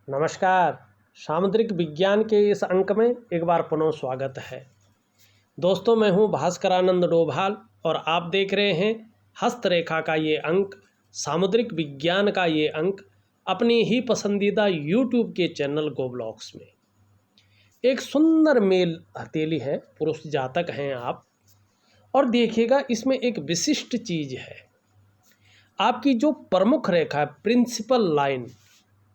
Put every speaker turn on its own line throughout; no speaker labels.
नमस्कार। सामुद्रिक विज्ञान के इस अंक में एक बार पुनः स्वागत है। दोस्तों, मैं हूं भास्करानंद डोभाल और आप देख रहे हैं हस्तरेखा का ये अंक, सामुद्रिक विज्ञान का ये अंक अपनी ही पसंदीदा यूट्यूब के चैनल गो ब्लॉग्स में। एक सुंदर मेल हथेली है, पुरुष जातक हैं आप, और देखिएगा इसमें एक विशिष्ट चीज़ है। आपकी जो प्रमुख रेखा है, प्रिंसिपल लाइन,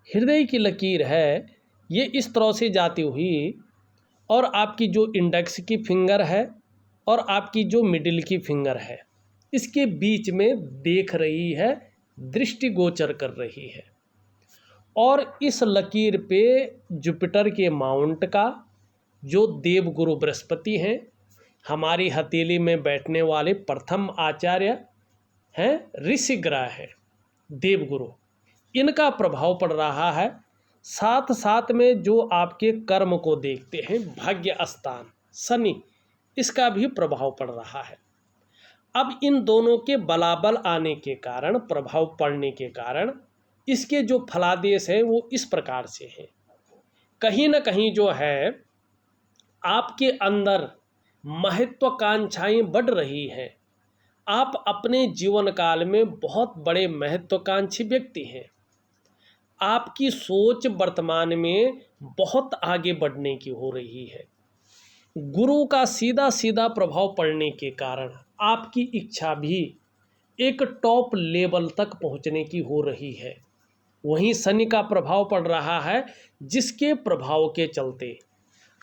हृदय की लकीर है, ये इस तरह से जाती हुई और आपकी जो इंडेक्स की फिंगर है और आपकी जो मिडिल की फिंगर है, इसके बीच में देख रही है, दृष्टिगोचर कर रही है। और इस लकीर पे जुपिटर के माउंट का जो देवगुरु बृहस्पति हैं, हमारी हथेली में बैठने वाले प्रथम आचार्य हैं, ऋषि ग्रह है, देवगुरु, इनका प्रभाव पड़ रहा है। साथ साथ में जो आपके कर्म को देखते हैं, भाग्य स्थान शनि, इसका भी प्रभाव पड़ रहा है। अब इन दोनों के बलाबल आने के कारण, प्रभाव पड़ने के कारण, इसके जो फलादेश हैं वो इस प्रकार से हैं। कहीं ना कहीं जो है आपके अंदर महत्वाकांक्षाएं बढ़ रही हैं। आप अपने जीवन काल में बहुत बड़े महत्वाकांक्षी व्यक्ति हैं। आपकी सोच वर्तमान में बहुत आगे बढ़ने की हो रही है। गुरु का सीधा सीधा प्रभाव पड़ने के कारण आपकी इच्छा भी एक टॉप लेवल तक पहुंचने की हो रही है। वहीं शनि का प्रभाव पड़ रहा है, जिसके प्रभाव के चलते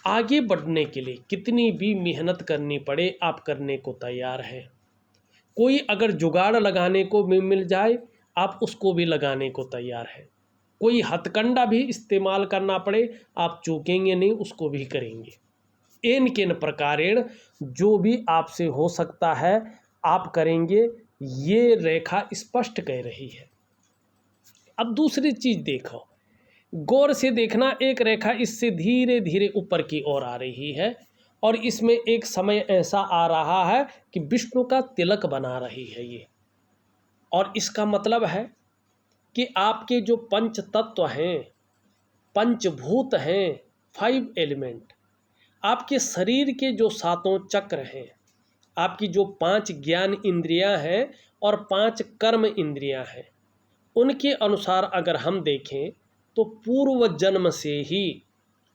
आगे बढ़ने के लिए कितनी भी मेहनत करनी पड़े, आप करने को तैयार हैं। कोई अगर जुगाड़ लगाने को मिल जाए, आप उसको भी लगाने को तैयार हैं। कोई हथकंडा भी इस्तेमाल करना पड़े, आप चूकेंगे नहीं, उसको भी करेंगे। इन किन प्रकारेण जो भी आपसे हो सकता है आप करेंगे, ये रेखा स्पष्ट कह रही है। अब दूसरी चीज देखो, गौर से देखना, एक रेखा इससे धीरे धीरे ऊपर की ओर आ रही है और इसमें एक समय ऐसा आ रहा है कि विष्णु का तिलक बना रही है ये। और इसका मतलब है कि आपके जो पंच तत्व हैं, पंचभूत हैं, 5 एलिमेंट, आपके शरीर के जो 7 चक्र हैं, आपकी जो 5 ज्ञान इंद्रियां हैं और 5 कर्म इंद्रियां हैं, उनके अनुसार अगर हम देखें तो पूर्व जन्म से ही,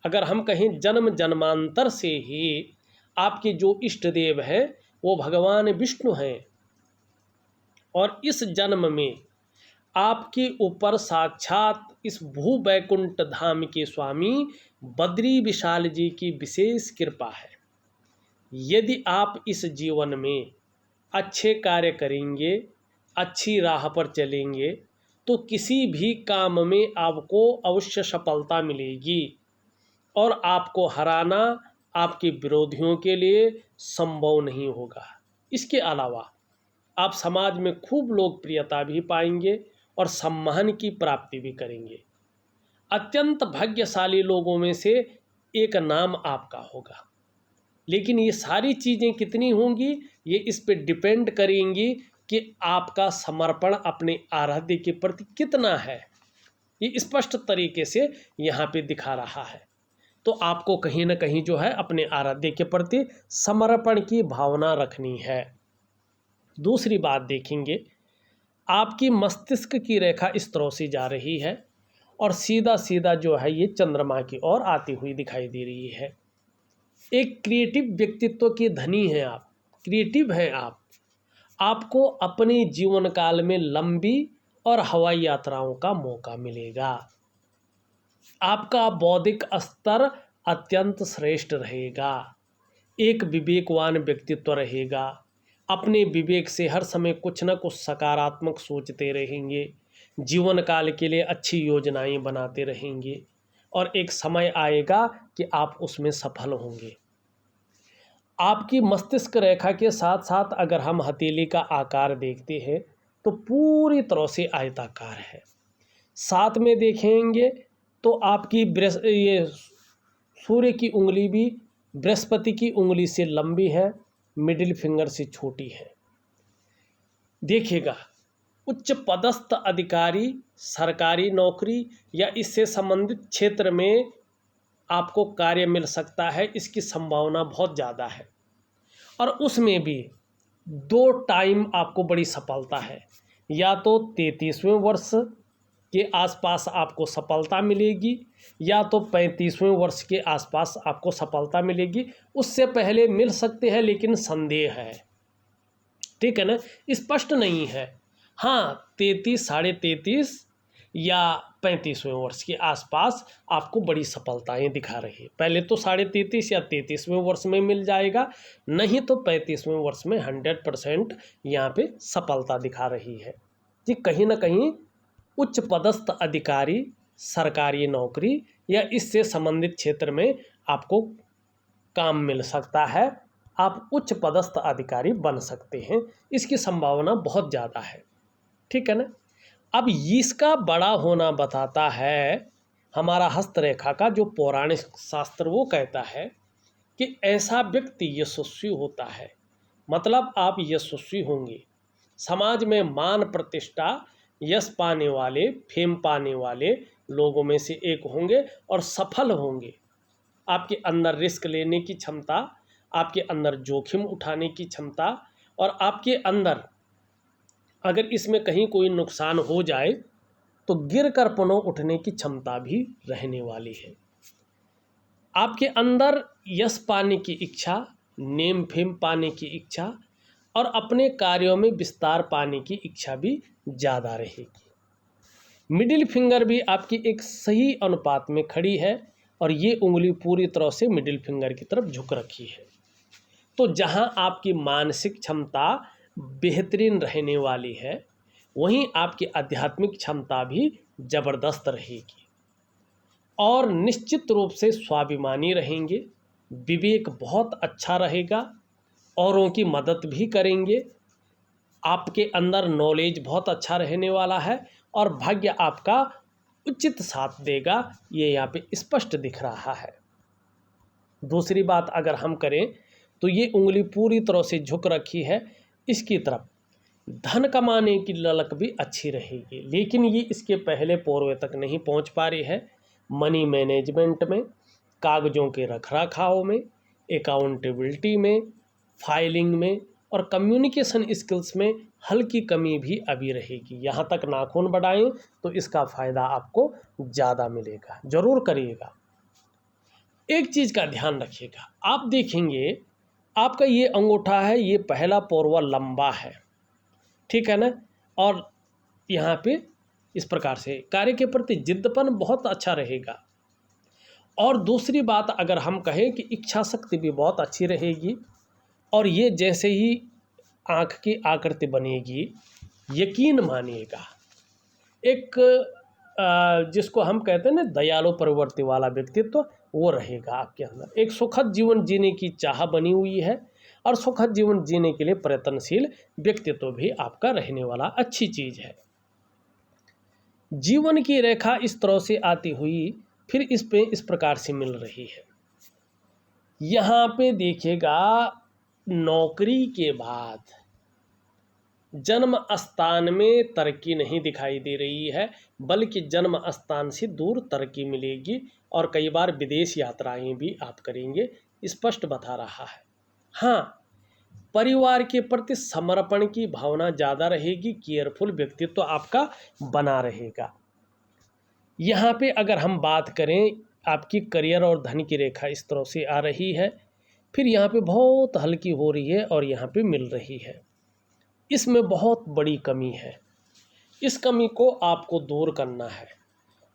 अगर हम कहें जन्म जन्मांतर से ही, आपके जो इष्ट देव हैं वो भगवान विष्णु हैं। और इस जन्म में आपके ऊपर साक्षात इस भू बैकुंठ धाम के स्वामी बद्री विशाल जी की विशेष कृपा है। यदि आप इस जीवन में अच्छे कार्य करेंगे, अच्छी राह पर चलेंगे, तो किसी भी काम में आपको अवश्य सफलता मिलेगी और आपको हराना आपके विरोधियों के लिए संभव नहीं होगा। इसके अलावा आप समाज में खूब लोकप्रियता भी पाएंगे और सम्मान की प्राप्ति भी करेंगे। अत्यंत भाग्यशाली लोगों में से एक नाम आपका होगा। लेकिन ये सारी चीज़ें कितनी होंगी, ये इस पे डिपेंड करेंगी कि आपका समर्पण अपने आराध्य के प्रति कितना है। ये स्पष्ट तरीके से यहाँ पे दिखा रहा है। तो आपको कहीं ना कहीं जो है अपने आराध्य के प्रति समर्पण की भावना रखनी है। दूसरी बात देखेंगे, आपकी मस्तिष्क की रेखा इस तरह से जा रही है और सीधा सीधा जो है ये चंद्रमा की ओर आती हुई दिखाई दे रही है। एक क्रिएटिव व्यक्तित्व के धनी हैं आप, क्रिएटिव हैं आप। आपको अपने जीवन काल में लंबी और हवाई यात्राओं का मौका मिलेगा। आपका बौद्धिक स्तर अत्यंत श्रेष्ठ रहेगा। एक विवेकवान व्यक्तित्व रहेगा। अपने विवेक से हर समय कुछ न कुछ सकारात्मक सोचते रहेंगे। जीवन काल के लिए अच्छी योजनाएं बनाते रहेंगे और एक समय आएगा कि आप उसमें सफल होंगे। आपकी मस्तिष्क रेखा के साथ साथ अगर हम हथेली का आकार देखते हैं तो पूरी तरह से आयताकार है। साथ में देखेंगे तो आपकी ये सूर्य की उंगली भी बृहस्पति की उंगली से लंबी है, मिडिल फिंगर से छोटी है। देखिएगा, उच्च पदस्थ अधिकारी, सरकारी नौकरी या इससे संबंधित क्षेत्र में आपको कार्य मिल सकता है, इसकी संभावना बहुत ज़्यादा है। और उसमें भी 2 टाइम आपको बड़ी सफलता है। या तो 33वें वर्ष के आसपास आपको सफलता मिलेगी या तो 35वें वर्ष के आसपास आपको सफलता मिलेगी। उससे पहले मिल सकते हैं लेकिन संदेह है, ठीक है ना, स्पष्ट नहीं है। हाँ, 33, साढ़े 33 या 35वें वर्ष के आसपास आपको बड़ी सफलताएं दिखा रही है। पहले तो साढ़े 33 या 33वें वर्ष में मिल जाएगा, नहीं तो 35वें वर्ष में 100% यहाँ पे सफलता दिखा रही है कि कहीं ना कहीं उच्च पदस्थ अधिकारी, सरकारी नौकरी या इससे संबंधित क्षेत्र में आपको काम मिल सकता है, आप उच्च पदस्थ अधिकारी बन सकते हैं, इसकी संभावना बहुत ज़्यादा है, ठीक है ना। अब इसका बड़ा होना बताता है हमारा हस्तरेखा का जो पौराणिक शास्त्र वो कहता है कि ऐसा व्यक्ति यशस्वी होता है, मतलब आप यशस्वी होंगे, समाज में मान प्रतिष्ठा, यश पाने वाले, फेम पाने वाले लोगों में से एक होंगे और सफल होंगे। आपके अंदर रिस्क लेने की क्षमता, आपके अंदर जोखिम उठाने की क्षमता और आपके अंदर अगर इसमें कहीं कोई नुकसान हो जाए तो गिर कर पुनः उठने की क्षमता भी रहने वाली है। आपके अंदर यश पाने की इच्छा, नेम फेम पाने की इच्छा और अपने कार्यों में विस्तार पाने की इच्छा भी ज़्यादा रहेगी। मिडिल फिंगर भी आपकी एक सही अनुपात में खड़ी है और ये उंगली पूरी तरह से मिडिल फिंगर की तरफ झुक रखी है। तो जहां आपकी मानसिक क्षमता बेहतरीन रहने वाली है, वहीं आपकी आध्यात्मिक क्षमता भी ज़बरदस्त रहेगी और निश्चित रूप से स्वाभिमानी रहेंगे, विवेक बहुत अच्छा रहेगा, औरों की मदद भी करेंगे, आपके अंदर नॉलेज बहुत अच्छा रहने वाला है और भाग्य आपका उचित साथ देगा, ये यहाँ पे स्पष्ट दिख रहा है। दूसरी बात अगर हम करें तो ये उंगली पूरी तरह से झुक रखी है इसकी तरफ, धन कमाने की ललक भी अच्छी रहेगी, लेकिन ये इसके पहले पूर्व तक नहीं पहुंच पा रही है। मनी मैनेजमेंट में, कागज़ों के रखरखाव में, अकाउंटेबिलिटी में, फाइलिंग में और कम्युनिकेशन स्किल्स में हल्की कमी भी अभी रहेगी। यहाँ तक नाखून बढ़ाएं तो इसका फ़ायदा आपको ज़्यादा मिलेगा, ज़रूर करिएगा। एक चीज़ का ध्यान रखिएगा, आप देखेंगे आपका ये अंगूठा है, ये पहला पोरवा लंबा है, ठीक है ना, और यहाँ पे इस प्रकार से कार्य के प्रति जिद्दपन बहुत अच्छा रहेगा। और दूसरी बात अगर हम कहें कि इच्छा शक्ति भी बहुत अच्छी रहेगी और ये जैसे ही आँख की आकृति बनेगी, यकीन मानिएगा एक जिसको हम कहते हैं ना दयालु प्रवृत्ति वाला व्यक्तित्व, वो रहेगा आपके अंदर। एक सुखद जीवन जीने की चाह बनी हुई है और सुखद जीवन जीने के लिए प्रयत्नशील व्यक्तित्व भी आपका रहने वाला अच्छी चीज़ है। जीवन की रेखा इस तरह से आती हुई फिर इस पे इस प्रकार से मिल रही है। यहाँ पे देखिएगा, नौकरी के बाद जन्म स्थान में तरक्की नहीं दिखाई दे रही है, बल्कि जन्म स्थान से दूर तरक्की मिलेगी और कई बार विदेश यात्राएं भी आप करेंगे, स्पष्ट बता रहा है। हाँ, परिवार के प्रति समर्पण की भावना ज़्यादा रहेगी, केयरफुल व्यक्तित्व आपका बना रहेगा। यहाँ पे अगर हम बात करें, आपकी करियर और धन की रेखा इस तरह से आ रही है, फिर यहाँ पे बहुत हल्की हो रही है और यहाँ पे मिल रही है, इसमें बहुत बड़ी कमी है। इस कमी को आपको दूर करना है।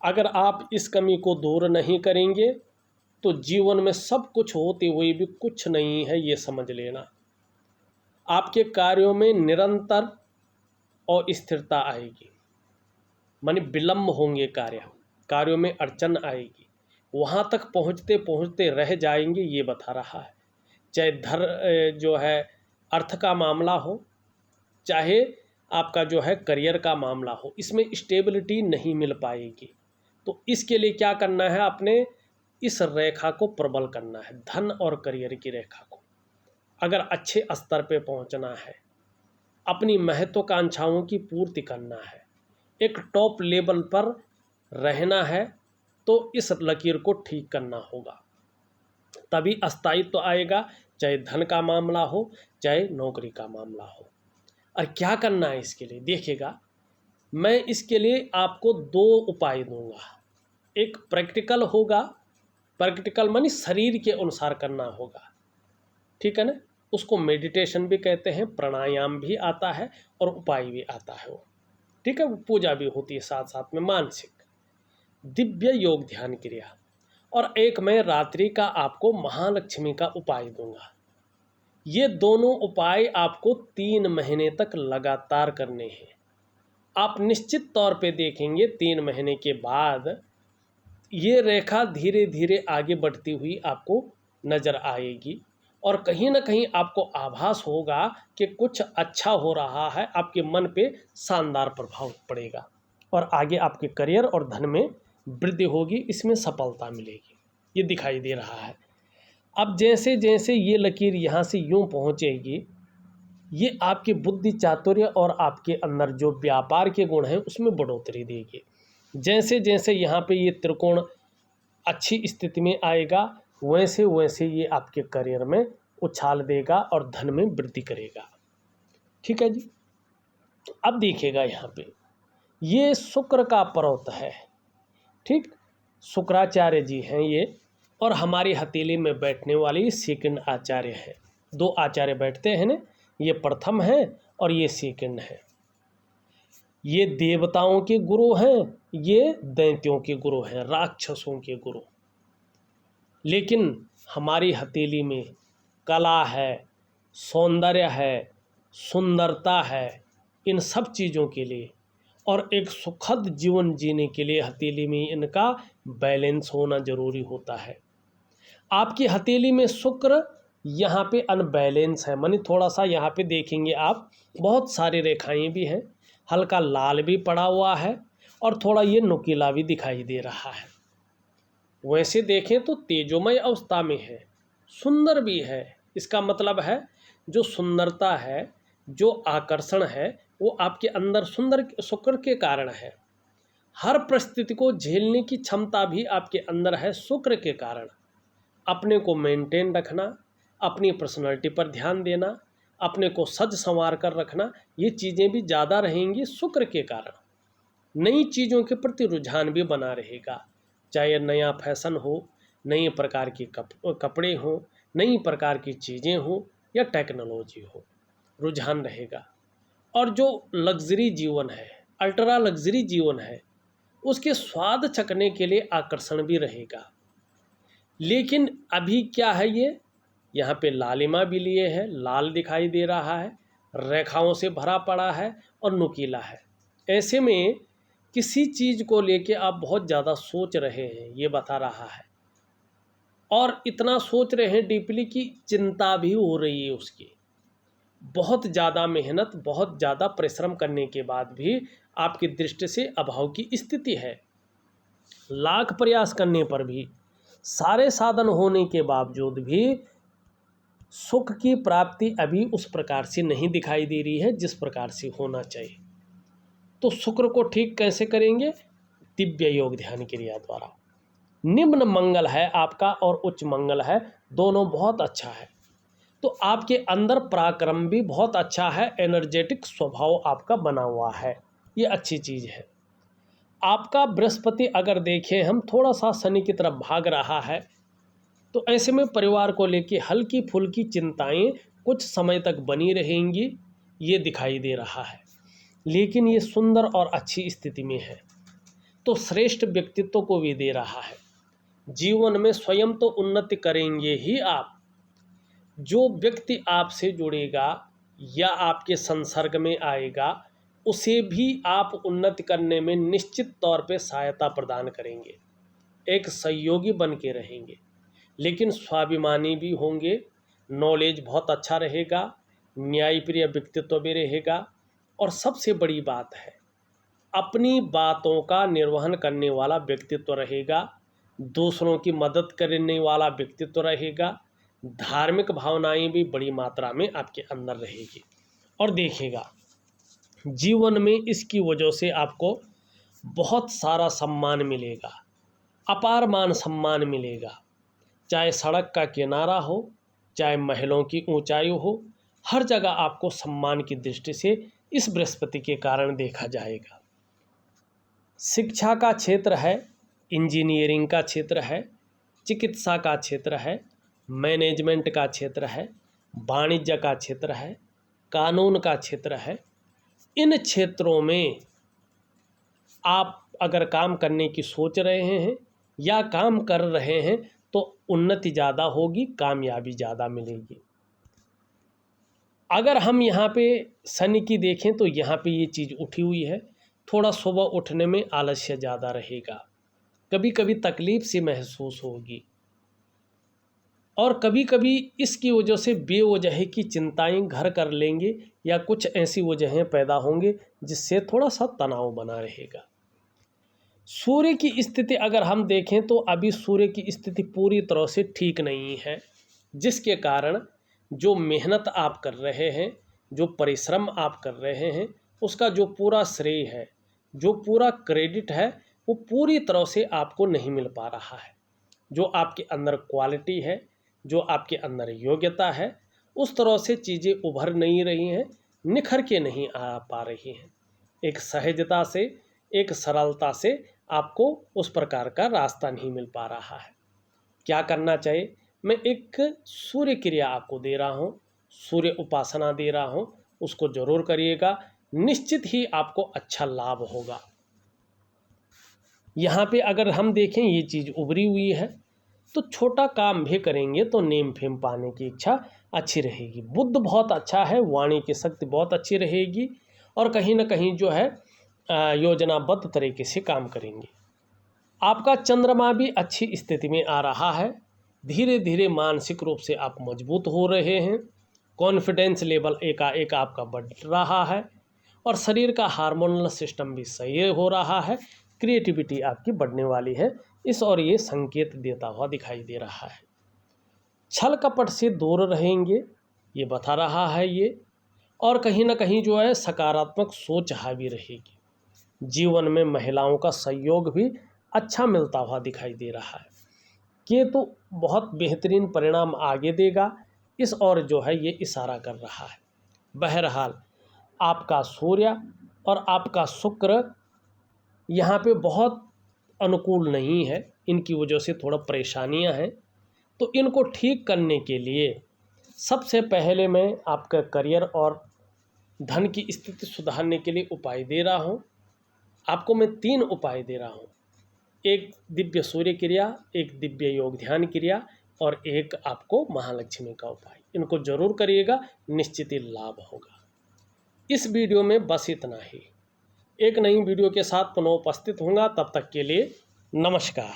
अगर आप इस कमी को दूर नहीं करेंगे तो जीवन में सब कुछ होते हुए भी कुछ नहीं है, ये समझ लेना। आपके कार्यों में निरंतर और स्थिरता आएगी, माने विलम्ब होंगे कार्यों में अड़चन आएगी, वहाँ तक पहुँचते पहुँचते रह जाएंगे, ये बता रहा है। चाहे जो है अर्थ का मामला हो, चाहे आपका जो है करियर का मामला हो, इसमें स्टेबिलिटी नहीं मिल पाएगी। तो इसके लिए क्या करना है, अपने इस रेखा को प्रबल करना है, धन और करियर की रेखा को। अगर अच्छे स्तर पे पहुंचना है अपनी महत्वाकांक्षाओं की पूर्ति करना है, एक टॉप लेवल पर रहना है, तो इस लकीर को ठीक करना होगा, तभी अस्थायित्व आएगा, चाहे धन का मामला हो चाहे नौकरी का मामला हो। और क्या करना है इसके लिए देखिएगा, मैं इसके लिए आपको 2 उपाय दूंगा। एक प्रैक्टिकल होगा, प्रैक्टिकल मानी शरीर के अनुसार करना होगा, ठीक है ना। उसको मेडिटेशन भी कहते हैं, प्राणायाम भी आता है और उपाय भी आता है वो, ठीक है। वो पूजा भी होती है साथ साथ में, मानसिक दिव्य योग ध्यान क्रिया। और एक मैं रात्रि का आपको महालक्ष्मी का उपाय दूंगा। ये दोनों उपाय आपको 3 महीने तक लगातार करने हैं। आप निश्चित तौर पे देखेंगे 3 महीने के बाद ये रेखा धीरे धीरे आगे बढ़ती हुई आपको नज़र आएगी, और कहीं ना कहीं आपको आभास होगा कि कुछ अच्छा हो रहा है, आपके मन पे शानदार प्रभाव पड़ेगा और आगे आपके करियर और धन में वृद्धि होगी, इसमें सफलता मिलेगी, ये दिखाई दे रहा है। अब जैसे जैसे ये लकीर यहाँ से यूँ पहुँचेगी, ये आपकी बुद्धि चातुर्य और आपके अंदर जो व्यापार के गुण हैं उसमें बढ़ोतरी देगी। जैसे जैसे यहाँ पे ये त्रिकोण अच्छी स्थिति में आएगा, वैसे वैसे ये आपके करियर में उछाल देगा और धन में वृद्धि करेगा, ठीक है जी। अब देखिएगा यहाँ पे ये शुक्र का पर्वत है, ठीक। शुक्राचार्य जी हैं ये, और हमारी हथेली में बैठने वाली सेकंड आचार्य है। 2 आचार्य बैठते हैं ना, ये प्रथम है और ये सेकंड है। ये देवताओं के गुरु हैं, ये दैत्यों के गुरु हैं, राक्षसों के गुरु। लेकिन हमारी हथेली में कला है, सौंदर्य है, सुंदरता है, इन सब चीज़ों के लिए और एक सुखद जीवन जीने के लिए हथेली में इनका बैलेंस होना जरूरी होता है। आपकी हथेली में शुक्र यहाँ पे अनबैलेंस है, मानी थोड़ा सा यहाँ पे देखेंगे आप, बहुत सारी रेखाएं भी हैं, हल्का लाल भी पड़ा हुआ है और थोड़ा ये नुकीला भी दिखाई दे रहा है। वैसे देखें तो तेजोमय अवस्था में है, सुंदर भी है। इसका मतलब है जो सुंदरता है, जो आकर्षण है, वो आपके अंदर सुंदर शुक्र के कारण है। हर परिस्थिति को झेलने की क्षमता भी आपके अंदर है शुक्र के कारण। अपने को मेंटेन रखना, अपनी पर्सनालिटी पर ध्यान देना, अपने को सज संवार कर रखना, ये चीज़ें भी ज़्यादा रहेंगी शुक्र के कारण। नई चीज़ों के प्रति रुझान भी बना रहेगा, चाहे नया फैशन हो, नई प्रकार के कपड़े हो, नई प्रकार की चीज़ें हो या टेक्नोलॉजी हो, रुझान रहेगा। और जो लग्जरी जीवन है, अल्ट्रा लग्जरी जीवन है, उसके स्वाद चखने के लिए आकर्षण भी रहेगा। लेकिन अभी क्या है, ये यहाँ पे लालिमा भी लिए है, लाल दिखाई दे रहा है, रेखाओं से भरा पड़ा है और नुकीला है। ऐसे में किसी चीज़ को लेके आप बहुत ज़्यादा सोच रहे हैं, ये बता रहा है, और इतना सोच रहे हैं डीपली कि चिंता भी हो रही है उसकी। बहुत ज़्यादा मेहनत, बहुत ज़्यादा परिश्रम करने के बाद भी आपकी दृष्टि से अभाव की स्थिति है। लाख प्रयास करने पर भी, सारे साधन होने के बावजूद भी सुख की प्राप्ति अभी उस प्रकार से नहीं दिखाई दे रही है जिस प्रकार से होना चाहिए। तो शुक्र को ठीक कैसे करेंगे? दिव्य योग ध्यान क्रिया द्वारा। निम्न मंगल है आपका और उच्च मंगल है, दोनों बहुत अच्छा है। तो आपके अंदर पराक्रम भी बहुत अच्छा है, एनर्जेटिक स्वभाव आपका बना हुआ है, ये अच्छी चीज़ है। आपका बृहस्पति अगर देखें हम, थोड़ा सा शनि की तरफ भाग रहा है, तो ऐसे में परिवार को लेके हल्की फुल्की चिंताएं कुछ समय तक बनी रहेंगी, ये दिखाई दे रहा है। लेकिन ये सुंदर और अच्छी स्थिति में है, तो श्रेष्ठ व्यक्तित्व को भी दे रहा है। जीवन में स्वयं तो उन्नति करेंगे ही आप। जो व्यक्ति आपसे जुड़ेगा या आपके संसर्ग में आएगा, उसे भी आप उन्नति करने में निश्चित तौर पे सहायता प्रदान करेंगे, एक सहयोगी बन के रहेंगे। लेकिन स्वाभिमानी भी होंगे, नॉलेज बहुत अच्छा रहेगा, न्यायप्रिय व्यक्तित्व भी रहेगा, और सबसे बड़ी बात है अपनी बातों का निर्वहन करने वाला व्यक्तित्व रहेगा, दूसरों की मदद करने वाला व्यक्तित्व रहेगा, धार्मिक भावनाएं भी बड़ी मात्रा में आपके अंदर रहेगी। और देखिएगा जीवन में इसकी वजह से आपको बहुत सारा सम्मान मिलेगा, अपार मान सम्मान मिलेगा। चाहे सड़क का किनारा हो, चाहे महलों की ऊंचाई हो, हर जगह आपको सम्मान की दृष्टि से इस बृहस्पति के कारण देखा जाएगा। शिक्षा का क्षेत्र है, इंजीनियरिंग का क्षेत्र है, चिकित्सा का क्षेत्र है, मैनेजमेंट का क्षेत्र है, वाणिज्य का क्षेत्र है, कानून का क्षेत्र है। इन क्षेत्रों में आप अगर काम करने की सोच रहे हैं या काम कर रहे हैं तो उन्नति ज़्यादा होगी, कामयाबी ज़्यादा मिलेगी। अगर हम यहाँ पे शनि की देखें तो यहाँ पे ये चीज़ उठी हुई है, थोड़ा सुबह उठने में आलस्य ज़्यादा रहेगा, कभी कभी तकलीफ़ सी महसूस होगी और कभी कभी इसकी वजह से बेवजह की चिंताएं घर कर लेंगे या कुछ ऐसी वजहें पैदा होंगे जिससे थोड़ा सा तनाव बना रहेगा। सूर्य की स्थिति अगर हम देखें तो अभी सूर्य की स्थिति पूरी तरह से ठीक नहीं है, जिसके कारण जो मेहनत आप कर रहे हैं, जो परिश्रम आप कर रहे हैं, उसका जो पूरा श्रेय है, जो पूरा क्रेडिट है, वो पूरी तरह से आपको नहीं मिल पा रहा है। जो आपके अंदर क्वालिटी है, जो आपके अंदर योग्यता है, उस तरह से चीज़ें उभर नहीं रही हैं, निखर के नहीं आ पा रही हैं। एक सहजता से, एक सरलता से आपको उस प्रकार का रास्ता नहीं मिल पा रहा है। क्या करना चाहिए? मैं एक सूर्य क्रिया आपको दे रहा हूँ, सूर्य उपासना दे रहा हूँ, उसको ज़रूर करिएगा, निश्चित ही आपको अच्छा लाभ होगा। यहाँ पे अगर हम देखें ये चीज़ उभरी हुई है तो छोटा काम भी करेंगे तो नेम फेम पाने की इच्छा अच्छी रहेगी। बुद्ध बहुत अच्छा है, वाणी की शक्ति बहुत अच्छी रहेगी और कहीं ना कहीं जो है योजनाबद्ध तरीके से काम करेंगे। आपका चंद्रमा भी अच्छी स्थिति में आ रहा है, धीरे धीरे मानसिक रूप से आप मजबूत हो रहे हैं, कॉन्फिडेंस लेवल एकाएक आपका बढ़ रहा है और शरीर का हार्मोनल सिस्टम भी सही हो रहा है, क्रिएटिविटी आपकी बढ़ने वाली है। इस और ये संकेत देता हुआ दिखाई दे रहा है। छल कपट से दूर रहेंगे, ये बता रहा है ये, और कहीं ना कहीं जो है सकारात्मक सोच हावी रहेगी। जीवन में महिलाओं का सहयोग भी अच्छा मिलता हुआ दिखाई दे रहा है। केतु बहुत बेहतरीन परिणाम आगे देगा, इस और जो है ये इशारा कर रहा है। बहरहाल आपका सूर्य और आपका शुक्र यहाँ पे बहुत अनुकूल नहीं है, इनकी वजह से थोड़ा परेशानियाँ हैं। तो इनको ठीक करने के लिए सबसे पहले मैं आपका करियर और धन की स्थिति सुधारने के लिए उपाय दे रहा हूँ। आपको मैं 3 उपाय दे रहा हूँ, एक दिव्य सूर्य क्रिया, एक दिव्य योग ध्यान क्रिया और एक आपको महालक्ष्मी का उपाय। इनको जरूर करिएगा, निश्चित ही लाभ होगा। इस वीडियो में बस इतना ही। एक नई वीडियो के साथ पुनः उपस्थित होऊंगा, तब तक के लिए नमस्कार।